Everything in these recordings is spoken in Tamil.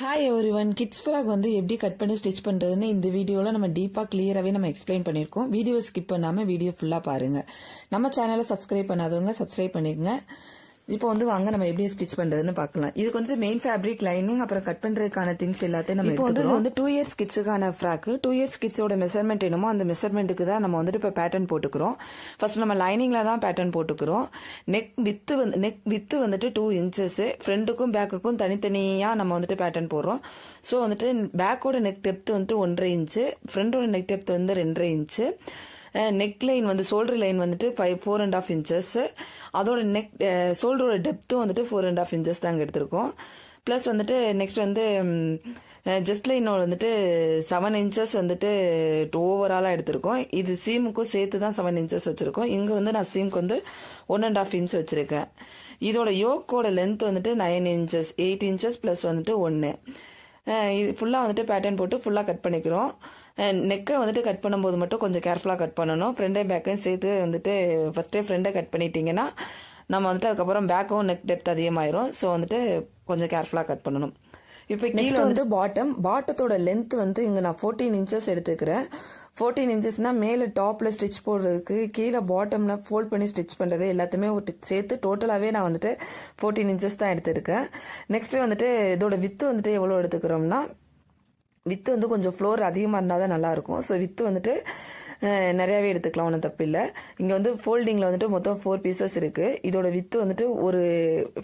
ஹாய் எவ்ரிவன், கிட்ஸ் ஃப்ராக் வந்து எப்படி கட் பண்ணி ஸ்டிச் பண்ணுறதுன்னு இந்த வீடியோவில் நம்ம டீப்பாக கிளியராகவே நம்ம எக்ஸ்பிளைன் பண்ணியிருக்கோம். வீடியோ ஸ்கிப் பண்ணாமல் வீடியோ ஃபுல்லாக பாருங்கள். நம்ம சேனலை சப்ஸ்கிரைப் பண்ணாதவங்க சப்ஸ்கிரைப் பண்ணிக்கங்க. இப்போ வந்து வாங்க நம்ம எப்படி ஸ்டிச் பண்றதுன்னு பார்க்கலாம். இதுக்கு வந்து மெயின் ஃபேப்ரிக், லைனிங், அப்புறம் கட் பண்றதுக்கான திங்ஸ் எல்லாத்தையும் நம்ம இப்போ வந்து 2 இயர்ஸ் கிட்ஸுக்கான ஃப்ராக். 2 இயர்ஸ் கிட்ஸோட மெஷர்மெண்ட் என்னமோ அந்த மெஷர்மெண்ட்டுக்கு தான் நம்ம வந்துட்டு இப்போ பேட்டர்ன் போட்டுக்கிறோம். ஃபர்ஸ்ட் நம்ம லைனிங்ல தான் பேட்டர்ன் போட்டுக்கிறோம். நெக் வித்து வந்துட்டு 2 இன்ச்சஸ், ஃப்ரண்ட்டுக்கும் பேக்குக்கும் தனித்தனியா நம்ம வந்துட்டு பேட்டர்ன் போடுறோம். ஸோ வந்துட்டு பேக்கோட நெக் டெப்த் வந்துட்டு 1.5 இன்ச்சு, ஃப்ரண்டோட நெக் டெப்த் வந்து 2.5 இன்ச்சு. நெக் லைன் வந்து ஷோல்டர் லைன் வந்துட்டு 4.5 இன்ச்சஸ். அதோட நெக் ஷோல்டரோட டெப்த்தும் வந்துட்டு 4.5 இன்ச்சஸ் தாங்க எடுத்திருக்கோம். ப்ளஸ் வந்துட்டு நெக்ஸ்ட் வந்து ஜஸ்ட் லைனோட வந்துட்டு 7 இன்ச்சஸ் வந்துட்டு ஓவராலாக எடுத்திருக்கோம். இது சீமுக்கும் சேர்த்து தான் 7 இன்ச்சஸ் வச்சிருக்கோம். இங்கே வந்து நான் சீமுக்கு வந்து 1.5 இன்ச் வச்சிருக்கேன். இதோட யோக்கோட லென்த் வந்துட்டு 9 இன்ச்சஸ், 8 இன்ச்சஸ் ப்ளஸ் வந்துட்டு 1. இது ஃபுல்லாக வந்துட்டு பேட்டர்ன் போட்டு ஃபுல்லாக கட் பண்ணிக்கிறோம். நெக்கை வந்துட்டு கட் பண்ணும்போது மட்டும் கொஞ்சம் கேர்ஃபுல்லாக கட் பண்ணணும். ஃப்ரண்டையும் பேக்கையும் சேர்த்து வந்துட்டு ஃபஸ்ட்டே ஃப்ரண்டை கட் பண்ணிட்டீங்கன்னா நம்ம வந்துட்டு அதுக்கப்புறம் பேக்கும் நெக் டெப்த் அதிகமாயிரும். ஸோ வந்துட்டு கொஞ்சம் கேர்ஃபுல்லாக கட் பண்ணணும். இப்போ நெக்ஸ்ட் வந்து பாட்டத்தோட லென்த் வந்து இங்கே நான் 14 இன்ச்சஸ் எடுத்துக்கிறேன். 14 இன்ச்சஸ்னா மேலே டாப்பில் ஸ்டிச் போடுறதுக்கு, கீழே பாட்டம்ல ஃபோல்ட் பண்ணி ஸ்டிச் பண்ணுறது எல்லாத்தையுமே சேர்த்து டோட்டலாகவே நான் வந்துட்டு 14 இன்ச்சஸ் தான் எடுத்துருக்கேன். நெக்ஸ்ட் வந்துட்டு இதோட வித்து வந்துட்டு எவ்வளோ எடுத்துக்கிறோம்னா, வித்து வந்து கொஞ்சம் ஃப்ளோர் அதிகமாக இருந்தால் தான் நல்லாயிருக்கும். ஸோ வித்து வந்துட்டு நிறையாவே எடுத்துக்கலாம், ஒன்றும் தப்பு இல்லை. இங்கே வந்து ஃபோல்டிங்கில் வந்துட்டு மொத்தம் 4 பீசஸ் இருக்குது. இதோட வித்து வந்துட்டு ஒரு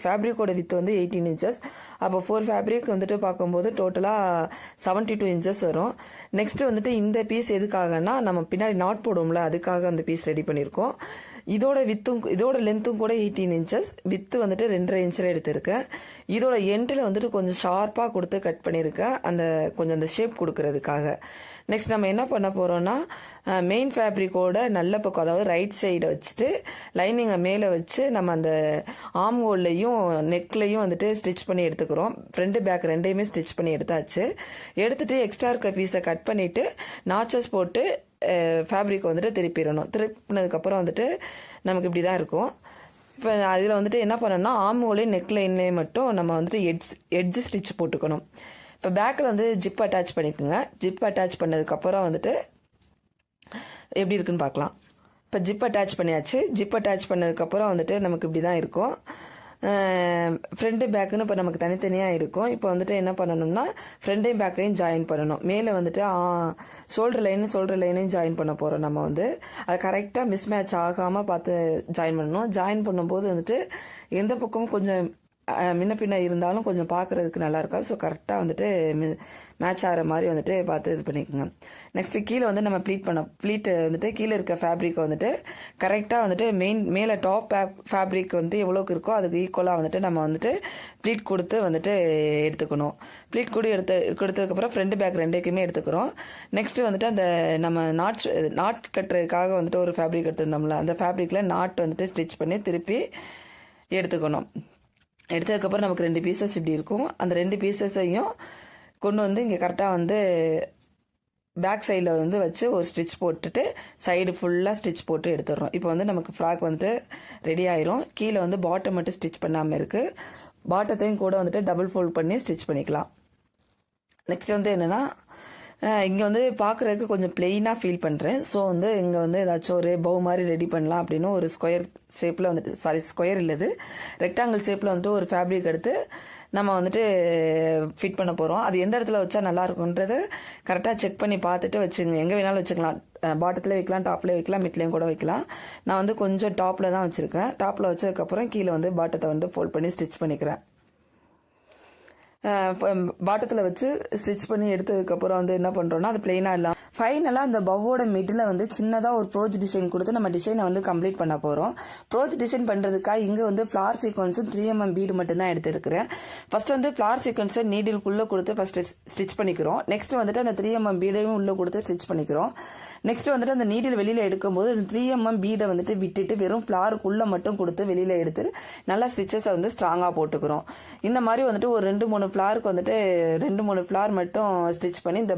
ஃபேப்ரிக்கோட வித்து வந்து 18 இன்ச்சஸ். அப்போ 4 ஃபேப்ரிக் வந்துட்டு பார்க்கும்போது டோட்டலாக 72 இன்ச்சஸ் வரும். நெக்ஸ்ட் வந்துட்டு இந்த பீஸ் எதுக்காகனா, நம்ம பின்னாடி நாட் போடுவோம்ல, அதுக்காக அந்த பீஸ் ரெடி பண்ணியிருக்கோம். இதோட லென்த்தும் கூட 18 இன்ச்சஸ், வித்து வந்துட்டு 2.5 இன்ச்சில் எடுத்திருக்கேன். இதோட எண்டில் வந்துட்டு கொஞ்சம் ஷார்ப்பாக கொடுத்து கட் பண்ணியிருக்கேன், கொஞ்சம் அந்த ஷேப் கொடுக்கறதுக்காக. நெக்ஸ்ட் நம்ம என்ன பண்ண போறோம்னா, மெயின் ஃபேப்ரிக்கோட நல்ல பக்கம், அதாவது ரைட் சைடை வச்சுட்டு லைனிங்கை மேலே வச்சு நம்ம அந்த ஆர்ம் ஹோல்லையும் நெக்லையும் வந்துட்டு ஸ்டிச் பண்ணி எடுத்துக்கிறோம். ஃப்ரண்ட் பேக் ரெண்டையுமே ஸ்டிச் பண்ணி எடுத்தாச்சு. எடுத்துட்டு எக்ஸ்ட்ரா இருக்க பீஸை கட் பண்ணிட்டு நாச்சஸ் போட்டு ஃபேப்ரிக் வந்துட்டு திருப்பினதுக்கப்புறம் வந்துட்டு நமக்கு இப்படி தான் இருக்கும். இப்போ அதில் வந்துட்டு என்ன பண்ணணும்னா, ஆர்ம் ஹோலையும் நெக் லைன்லேயும் மட்டும் நம்ம வந்துட்டு எட்ஜ் ஸ்டிச் போட்டுக்கணும். இப்போ பேக்கில் வந்து ஜிப் அட்டாச் பண்ணிக்கோங்க. ஜிப் அட்டாச் பண்ணதுக்கப்புறம் வந்துட்டு எப்படி இருக்குன்னு பார்க்கலாம். இப்போ ஜிப் அட்டாச் பண்ணியாச்சு. ஜிப் அட்டாச் பண்ணதுக்கப்புறம் வந்துட்டு நமக்கு இப்படி தான் இருக்கும். ஃப்ரண்ட் பேக்குன்னு இப்போ நமக்கு தனித்தனியாக இருக்கும். இப்போ வந்துட்டு என்ன பண்ணணும்னா, ஃப்ரண்டையும் பேக்கையும் ஜாயின் பண்ணணும். மேலே வந்துட்டு ஷோல்டர் லைனையும் ஜாயின் பண்ண போகிறோம். நம்ம வந்து அதை கரெக்டாக மிஸ் மேட்ச் ஆகாமல் பார்த்து ஜாயின் பண்ணணும். ஜாயின் பண்ணும்போது வந்துட்டு எந்த பக்கமும் கொஞ்சம் முன்ன பின்ன இருந்தாலும் கொஞ்சம் பார்க்குறதுக்கு நல்லா இருக்கா. ஸோ கரெக்டாக வந்துட்டு மேட்ச் ஆகிற மாதிரி வந்துட்டு பார்த்து இது பண்ணிக்கோங்க. நெக்ஸ்ட்டு கீழே வந்து நம்ம ப்ளீட் வந்துட்டு கீழே இருக்க ஃபேப்ரிக்கை வந்துட்டு கரெக்டாக வந்துட்டு மேலே டாப் ஃபேப்ரிக் வந்துட்டு எவ்வளோக்கு இருக்கோ அதுக்கு ஈக்குவலாக வந்துட்டு நம்ம வந்துட்டு ப்ளீட் கொடுத்து வந்துட்டு எடுத்துக்கணும். ப்ளீட் கொடுத்ததுக்கப்புறம் ஃப்ரண்ட் பேக் ரெண்டுக்குமே எடுத்துக்கிறோம். நெக்ஸ்ட்டு வந்துட்டு அந்த நம்ம நாட் கட்டுறதுக்காக வந்துட்டு ஒரு ஃபேப்ரிக் எடுத்துருந்தோம்ல, அந்த ஃபேப்ரிக்கில் நாட் வந்துட்டு ஸ்டிச் பண்ணி திருப்பி எடுத்துக்கணும். எடுத்ததுக்கப்புறம் நமக்கு 2 பீசஸ் இப்படி இருக்கும். அந்த 2 பீசஸையும் கொண்டு வந்து இங்கே கரெக்டாக வந்து பேக் சைடில் வந்து வச்சு ஒரு ஸ்டிச் போட்டுட்டு சைடு ஃபுல்லாக ஸ்டிச் போட்டு எடுத்துடுறோம். இப்போ வந்து நமக்கு ஃப்ராக் வந்துட்டு ரெடி ஆயிரும். கீழே வந்து பாட்டம் மட்டும் ஸ்டிச் பண்ணாமல் இருக்குது. பாட்டத்தையும் கூட வந்துட்டு டபுள் ஃபோல்ட் பண்ணி ஸ்டிச் பண்ணிக்கலாம். நெக்ஸ்ட் வந்து என்னென்னா, இங்கே வந்து பார்க்குறதுக்கு கொஞ்சம் பிளெயினாக ஃபீல் பண்ணுறேன். ஸோ வந்து இங்கே வந்து ஏதாச்சும் ஒரு பவு மாதிரி ரெடி பண்ணலாம் அப்படின்னு ஒரு ஸ்கொயர் ஷேப்பில் வந்துட்டு, ஸ்கொயர் இல்லது ரெக்டாங்கிள் ஷேப்பில் வந்துட்டு ஒரு ஃபேப்ரிக் எடுத்து நம்ம வந்துட்டு ஃபிட் பண்ண போகிறோம். அது எந்த இடத்துல வச்சா நல்லா இருக்கும்ன்றது கரெக்டாக செக் பண்ணி பார்த்துட்டு வச்சுங்க. எங்கே வேணாலும் வச்சுக்கலாம். பாட்டத்தில் வைக்கலாம், டாப்லேயே வைக்கலாம், மிட்லேயும் கூட வைக்கலாம். நான் வந்து கொஞ்சம் டாப்பில் தான் வச்சுருக்கேன். டாப்பில் வச்சதுக்கப்புறம் கீழே வந்து பாட்டத்தை வந்து ஃபோல்ட் பண்ணி ஸ்டிச் பண்ணிக்கிறேன். பாட்டத்தில் வச்சு ஸ்டிச் பண்ணி எடுத்ததுக்கப்புறம் வந்து என்ன பண்ணுறோன்னா, அது பிளெயினாக இல்லாமல் ஃபைனலாக அந்த பவ்வோட மிடில் வந்து சின்னதாக ஒரு ப்ரோச் டிசைன் கொடுத்து நம்ம டிசைனை வந்து கம்ப்ளீட் பண்ண போகிறோம். ப்ரோச் டிசைன் பண்ணுறதுக்காக இங்கே வந்து ஃப்ளார் சீக்வன்ஸும் 3mm பீடு மட்டும்தான் எடுத்துருக்கிறேன். ஃபர்ஸ்ட் வந்து ஃப்ளார் சீக்வன்ஸை நீடிலுக்குள்ளே கொடுத்து ஃபர்ஸ்ட் ஸ்டிச் பண்ணிக்கிறோம். நெக்ஸ்ட் வந்துட்டு அந்த 3mm பீடையும் உள்ளே கொடுத்து ஸ்டிச் பண்ணிக்கிறோம். நெக்ஸ்ட் வந்துட்டு அந்த நீடில் வெளியில் எடுக்கும்போது அந்த 3mm பீடை வந்துட்டு விட்டுட்டு வெறும் ஃப்ளாருக்குள்ளே மட்டும் கொடுத்து வெளியில் எடுத்து நல்லா ஸ்டிச்சஸை வந்து ஸ்ட்ராங்காக போட்டுக்கிறோம். இந்த மாதிரி வந்துட்டு ஒரு 2-3 ஃப்ளாருக்கு வந்துட்டு 2-3 ஃப்ளார் மட்டும் ஸ்டிச் பண்ணி இந்த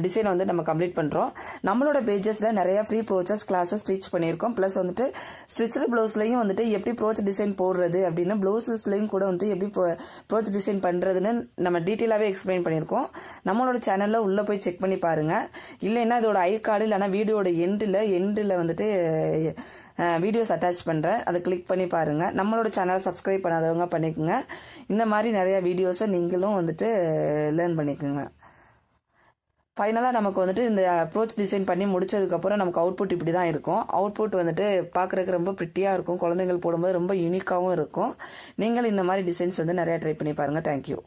டிசைனை வந்து நம்ம நம்ம கம்ப்ளீட் பண்ணுறோம். நம்மளோட பேஜஸில் நிறைய ஃப்ரீ ப்ரோச்சஸ் கிளாஸஸ் ஸ்டிச் பண்ணியிருக்கோம். ப்ளஸ் வந்துட்டு ஸ்டிச்சட் ப்ளவுஸ்லையும் வந்துட்டு எப்படி ப்ரோச் டிசைன் போடுறது அப்படின்னு ப்ளவுசஸ்லையும் கூட வந்துட்டு எப்படி ப்ரோச் டிசைன் பண்ணுறதுன்னு நம்ம டீட்டெயிலாகவே எக்ஸ்பிளைன் பண்ணியிருக்கோம். நம்மளோட சேனலில் உள்ளே போய் செக் பண்ணி பாருங்கள். இல்லைன்னா இதோட ஐ கார்டு இல்லைன்னா வீடியோட எண்டில் வந்துட்டு வீடியோஸ் அட்டாச் பண்ணுறேன், அதை கிளிக் பண்ணி பாருங்கள். நம்மளோட சேனலை சப்ஸ்கிரைப் பண்ணாதவங்க பண்ணிக்கோங்க. இந்த மாதிரி நிறையா வீடியோஸை நீங்களும் வந்துட்டு லேர்ன் பண்ணிக்கோங்க. ஃபைனலாக நமக்கு வந்துட்டு இந்த அப்ரோச் டிசைன் பண்ணி முடிச்சதுக்கப்புறம் நமக்கு அவுட்புட் இப்படி தான் இருக்கும். அவுட்புட் வந்துட்டு பார்க்குறதுக்கு ரொம்ப ப்ரிட்டியாக இருக்கும். குழந்தைங்கள் போடும்போது ரொம்ப யூனிக்காகவும் இருக்கும். நீங்கள் இந்த மாதிரி டிசைன்ஸ் வந்து நிறையா ட்ரை பண்ணி பாருங்கள். தேங்க்யூ.